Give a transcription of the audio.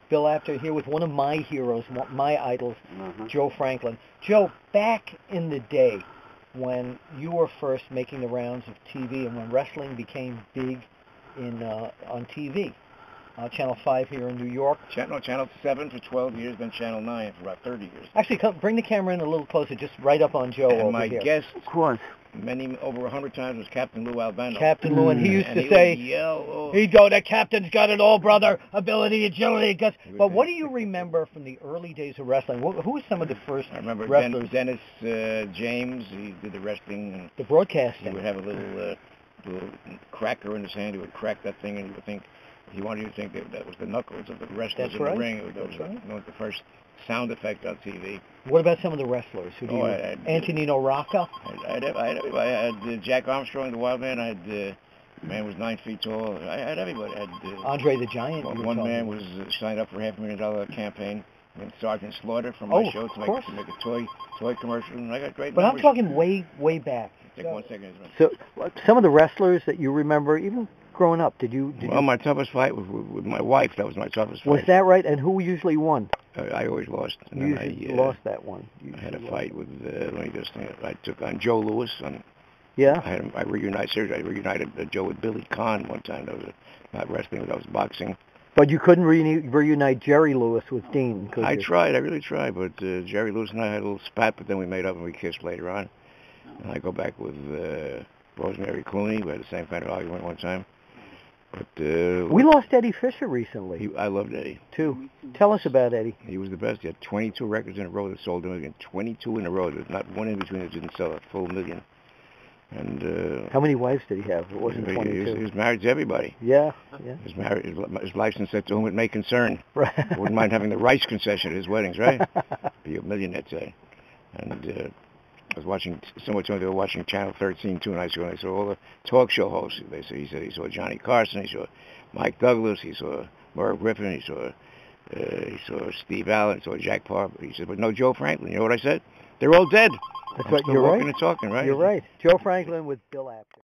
Bill Apter here with one of my heroes, my idols, Joe Franklin. Joe, back in the day when you were first making the rounds of TV and when wrestling became big on TV, Channel 5 here in New York. Channel 7 for 12 years, then Channel 9 for about 30 years. Actually, bring the camera in a little closer, just right up on Joe. And my here. guest, of course, over 100 times was Captain Lou Albano. Captain Lou, and he used to say, he'd go, the captain's got it all, brother, ability, agility, guts. But what do you remember from the early days of wrestling? Who were some of the first wrestlers? Dennis James, he did the wrestling. And the broadcasting. He would have a little cracker in his hand. He would crack that thing, and you would think, he wanted you to think that was the knuckles of the wrestlers in the ring. That was the first sound effect on TV. What about some of the wrestlers? Antonino Rocca? I had Jack Armstrong, the Wild Man. I had the man was 9 feet tall. I had everybody. I had Andre the Giant. One man was signed up for a $500,000 campaign. And Sergeant Slaughter from my show to make a toy commercial, and I got great But memories. I'm talking way back. Take 1 second. So some of the wrestlers that you remember, even growing up, did you? My toughest fight was with my wife. That was my toughest fight. Was that right? And who usually won? I always lost. And you usually lost that one. I had a fight with. Let me just think. I took on Joe Louis. Yeah. I reunited Joe with Billy Conn one time. That was not wrestling, but that was boxing. But you couldn't reunite Jerry Lewis with Dean, could you? I tried. I really tried. But Jerry Lewis and I had a little spat, but then we made up and we kissed later on. And I go back with Rosemary Clooney. We had the same kind of argument one time. But we lost Eddie Fisher recently. I loved Eddie too. Tell us about Eddie. He was the best. He had 22 records in a row that sold a million. 22 in a row. There's not one in between that didn't sell a full million. And how many wives did he have? It wasn't 22. He was married to everybody. Yeah. His license said to whom it may concern. Right. Wouldn't mind having the rice concession at his weddings, right? Be a millionaire today. And I was watching. Someone told me they were watching Channel 13 2 nights ago, and I saw all the talk show hosts. He said he saw Johnny Carson, he saw Mike Douglas, he saw Merv Griffin, he saw Steve Allen, he saw Jack Paar. He said, but no Joe Franklin. You know what I said? They're all dead. That's right. You're right. And talking, right? You're right. Joe Franklin with Bill Apter.